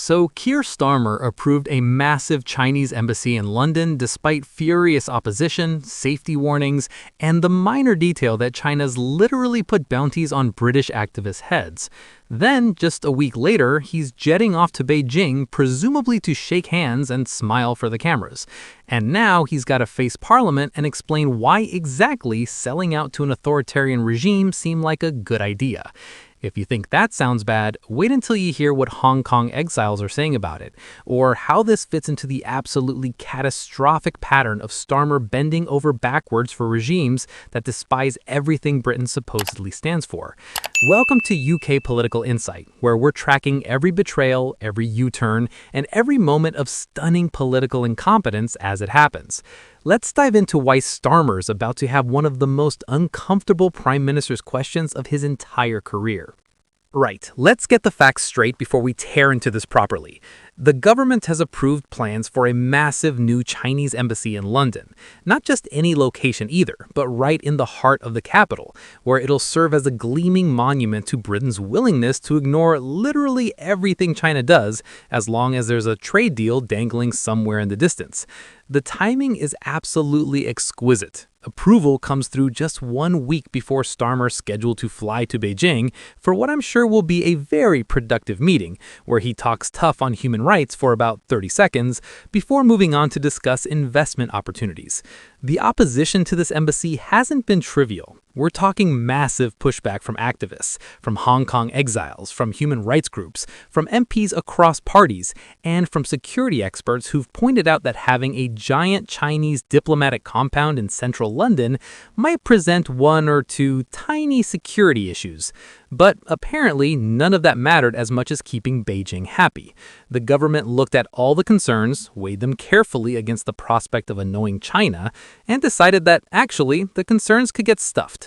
So Keir Starmer approved a massive Chinese embassy in London despite furious opposition, safety warnings, and the minor detail that China's literally put bounties on British activists' heads. Then, just a week later, he's jetting off to Beijing, presumably to shake hands and smile for the cameras. And now he's got to face Parliament and explain why exactly selling out to an authoritarian regime seemed like a good idea. If you think that sounds bad, wait until you hear what Hong Kong exiles are saying about it, or how this fits into the absolutely catastrophic pattern of Starmer bending over backwards for regimes that despise everything Britain supposedly stands for. Welcome to UK Political Insight, where we're tracking every betrayal, every U-turn, and every moment of stunning political incompetence as it happens. Let's dive into why Starmer's about to have one of the most uncomfortable prime minister's questions of his entire career. Right, let's get the facts straight before we tear into this properly. The government has approved plans for a massive new Chinese embassy in London. Not just any location either, but right in the heart of the capital, where it'll serve as a gleaming monument to Britain's willingness to ignore literally everything China does, as long as there's a trade deal dangling somewhere in the distance. The timing is absolutely exquisite. Approval comes through just 1 week before Starmer's scheduled to fly to Beijing for what I'm sure will be a very productive meeting, where he talks tough on human rights for about 30 seconds before moving on to discuss investment opportunities. The opposition to this embassy hasn't been trivial. We're talking massive pushback from activists, from Hong Kong exiles, from human rights groups, from MPs across parties, and from security experts who've pointed out that having a giant Chinese diplomatic compound in central London might present one or two tiny security issues. But apparently, none of that mattered as much as keeping Beijing happy. The government looked at all the concerns, weighed them carefully against the prospect of annoying China, and decided that, actually, the concerns could get stuffed.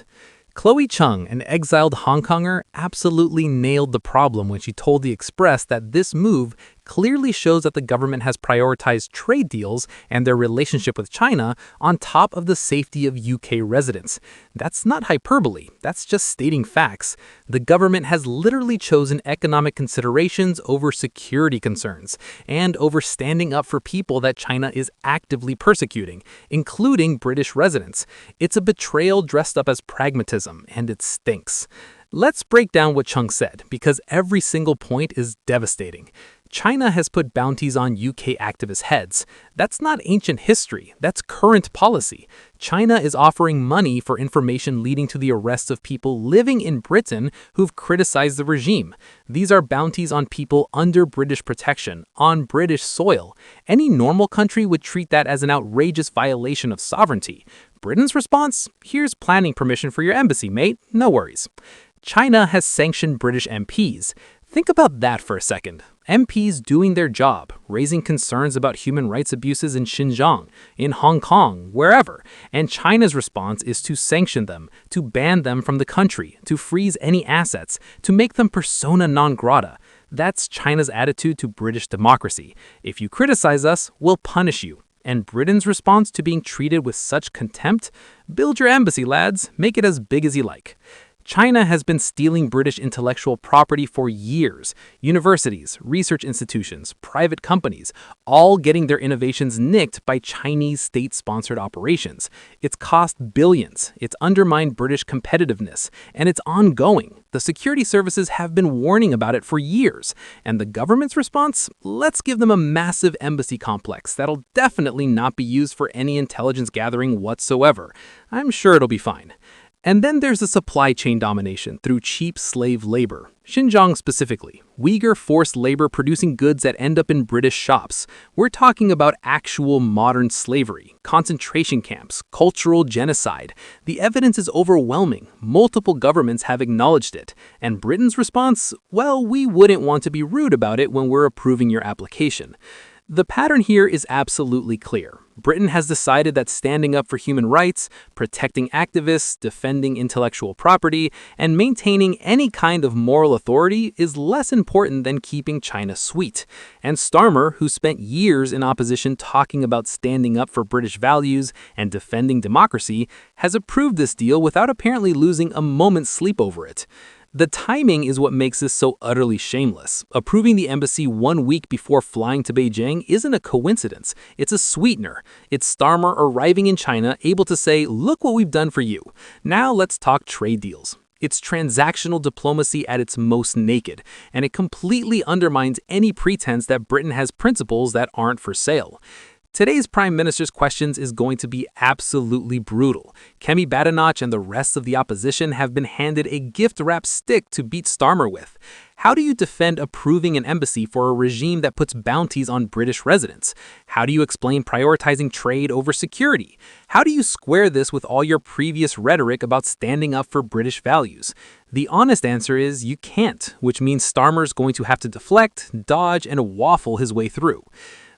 Chloe Chung, an exiled Hong Konger, absolutely nailed the problem when she told The Express that this move clearly shows that the government has prioritized trade deals and their relationship with China on top of the safety of UK residents. That's not hyperbole, that's just stating facts. The government has literally chosen economic considerations over security concerns, and over standing up for people that China is actively persecuting, including British residents. It's a betrayal dressed up as pragmatism, and it stinks. Let's break down what Chung said, because every single point is devastating. China has put bounties on UK activists' heads. That's not ancient history, that's current policy. China is offering money for information leading to the arrests of people living in Britain who've criticized the regime. These are bounties on people under British protection, on British soil. Any normal country would treat that as an outrageous violation of sovereignty. Britain's response? Here's planning permission for your embassy, mate. No worries. China has sanctioned British MPs. Think about that for a second. MPs doing their job, raising concerns about human rights abuses in Xinjiang, in Hong Kong, wherever. And China's response is to sanction them, to ban them from the country, to freeze any assets, to make them persona non grata. That's China's attitude to British democracy. If you criticize us, we'll punish you. And Britain's response to being treated with such contempt? Build your embassy, lads. Make it as big as you like. China has been stealing British intellectual property for years. Universities, research institutions, private companies, all getting their innovations nicked by Chinese state-sponsored operations. It's cost billions, it's undermined British competitiveness, and it's ongoing. The security services have been warning about it for years. And the government's response? Let's give them a massive embassy complex that'll definitely not be used for any intelligence gathering whatsoever. I'm sure it'll be fine. And then there's the supply chain domination through cheap slave labor. Xinjiang specifically, Uyghur forced labor producing goods that end up in British shops. We're talking about actual modern slavery, concentration camps, cultural genocide. The evidence is overwhelming. Multiple governments have acknowledged it. And Britain's response? Well, we wouldn't want to be rude about it when we're approving your application. The pattern here is absolutely clear. Britain has decided that standing up for human rights, protecting activists, defending intellectual property, and maintaining any kind of moral authority is less important than keeping China sweet. And Starmer, who spent years in opposition talking about standing up for British values and defending democracy, has approved this deal without apparently losing a moment's sleep over it. The timing is what makes this so utterly shameless. Approving the embassy 1 week before flying to Beijing isn't a coincidence. It's a sweetener. It's Starmer arriving in China, able to say, "Look what we've done for you. Now let's talk trade deals." It's transactional diplomacy at its most naked, and it completely undermines any pretense that Britain has principles that aren't for sale. Today's Prime Minister's questions is going to be absolutely brutal. Kemi and the rest of the opposition have been handed a gift-wrapped stick to beat Starmer with. How do you defend approving an embassy for a regime that puts bounties on British residents? How do you explain prioritizing trade over security? How do you square this with all your previous rhetoric about standing up for British values? The honest answer is you can't, which means Starmer's going to have to deflect, dodge, and waffle his way through.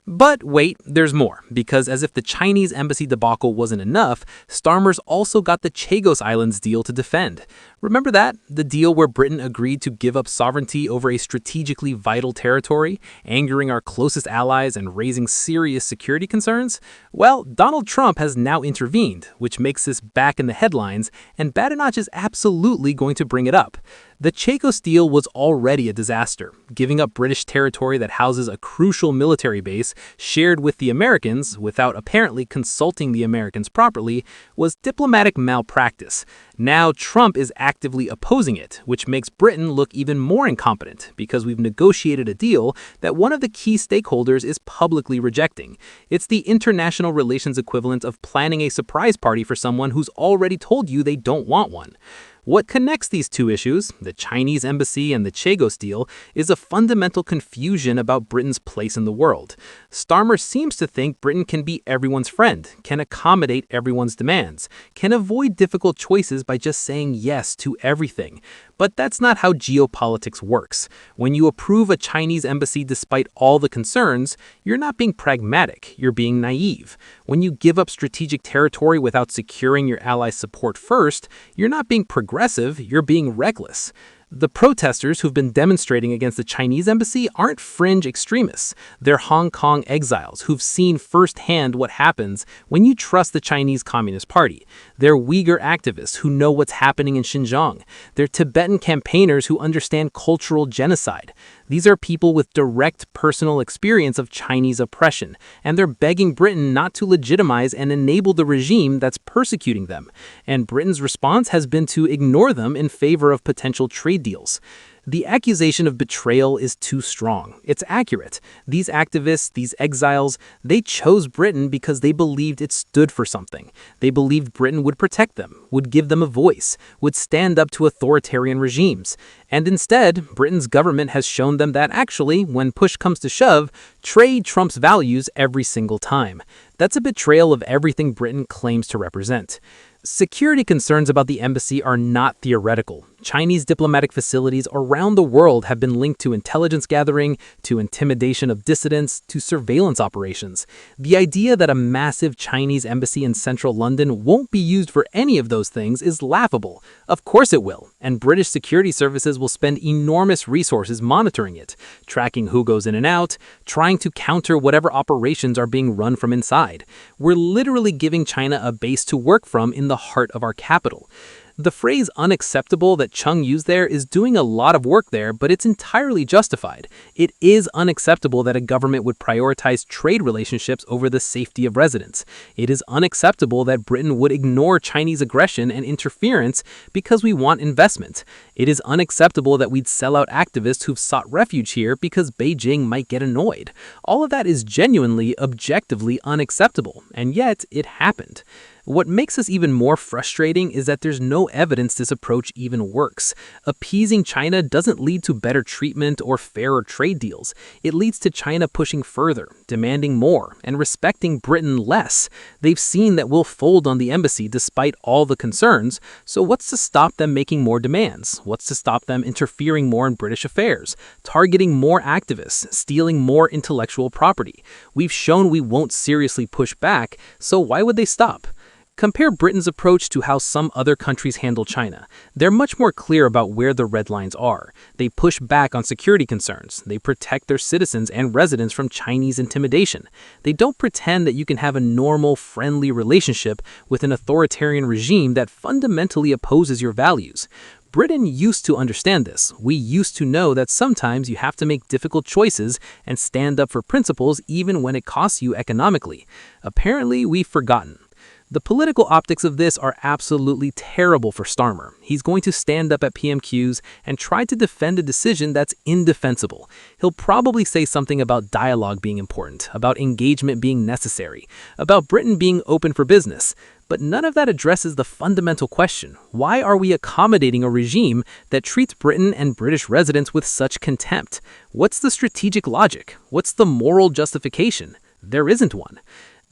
But wait, there's more, because as if the Chinese embassy debacle wasn't enough, Starmer's also got the Chagos Islands deal to defend. Remember that? The deal where Britain agreed to give up sovereignty over a strategically vital territory, angering our closest allies and raising serious security concerns? Well, Donald Trump has now intervened, which makes this back in the headlines, and Badenoch is absolutely going to bring it up. The Chagos deal was already a disaster. Giving up British territory that houses a crucial military base shared with the Americans, without apparently consulting the Americans properly, was diplomatic malpractice. Now Trump is actively opposing it, which makes Britain look even more incompetent because we've negotiated a deal that one of the key stakeholders is publicly rejecting. It's the international relations equivalent of planning a surprise party for someone who's already told you they don't want one. What connects these two issues, the Chinese embassy and the Chagos deal, is a fundamental confusion about Britain's place in the world. Starmer seems to think Britain can be everyone's friend, can accommodate everyone's demands, can avoid difficult choices by just saying yes to everything. But that's not how geopolitics works. When you approve a Chinese embassy despite all the concerns, you're not being pragmatic, you're being naive. When you give up strategic territory without securing your allies' support first, you're not being progressive, you're being reckless. The protesters who've been demonstrating against the Chinese embassy aren't fringe extremists. They're Hong Kong exiles who've seen firsthand what happens when you trust the Chinese Communist Party. They're Uyghur activists who know what's happening in Xinjiang. They're Tibetan campaigners who understand cultural genocide. These are people with direct personal experience of Chinese oppression, and they're begging Britain not to legitimize and enable the regime that's persecuting them. And Britain's response has been to ignore them in favor of potential trade deals. The accusation of betrayal is too strong. It's accurate. These activists, these exiles, they chose Britain because they believed it stood for something. They believed Britain would protect them, would give them a voice, would stand up to authoritarian regimes. And instead, Britain's government has shown them that actually, when push comes to shove, trade trumps values every single time. That's a betrayal of everything Britain claims to represent. Security concerns about the embassy are not theoretical. Chinese diplomatic facilities around the world have been linked to intelligence gathering, to intimidation of dissidents, to surveillance operations. The idea that a massive Chinese embassy in central London won't be used for any of those things is laughable. Of course it will, and British security services will spend enormous resources monitoring it, tracking who goes in and out, trying to counter whatever operations are being run from inside. We're literally giving China a base to work from in the heart of our capital. The phrase unacceptable that Chung used there is doing a lot of work there, but it's entirely justified. It is unacceptable that a government would prioritize trade relationships over the safety of residents. It is unacceptable that Britain would ignore Chinese aggression and interference because we want investment. It is unacceptable that we'd sell out activists who've sought refuge here because Beijing might get annoyed. All of that is genuinely, objectively unacceptable, and yet it happened. What makes this even more frustrating is that there's no evidence this approach even works. Appeasing China doesn't lead to better treatment or fairer trade deals. It leads to China pushing further, demanding more, and respecting Britain less. They've seen that we'll fold on the embassy despite all the concerns, so what's to stop them making more demands? What's to stop them interfering more in British affairs, targeting more activists, stealing more intellectual property? We've shown we won't seriously push back, so why would they stop? Compare Britain's approach to how some other countries handle China. They're much more clear about where the red lines are. They push back on security concerns. They protect their citizens and residents from Chinese intimidation. They don't pretend that you can have a normal, friendly relationship with an authoritarian regime that fundamentally opposes your values. Britain used to understand this. We used to know that sometimes you have to make difficult choices and stand up for principles even when it costs you economically. Apparently, we've forgotten. The political optics of this are absolutely terrible for Starmer. He's going to stand up at PMQs and try to defend a decision that's indefensible. He'll probably say something about dialogue being important, about engagement being necessary, about Britain being open for business. But none of that addresses the fundamental question: why are we accommodating a regime that treats Britain and British residents with such contempt? What's the strategic logic? What's the moral justification? There isn't one.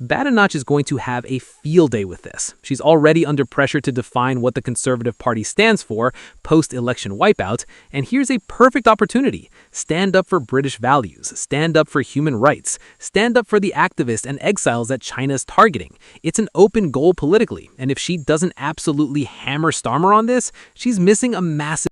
Badenoch is going to have a field day with this. She's already under pressure to define what the Conservative Party stands for post-election wipeout, and here's a perfect opportunity. Stand up for British values, stand up for human rights, stand up for the activists and exiles that China's targeting. It's an open goal politically, and if she doesn't absolutely hammer Starmer on this, she's missing a massive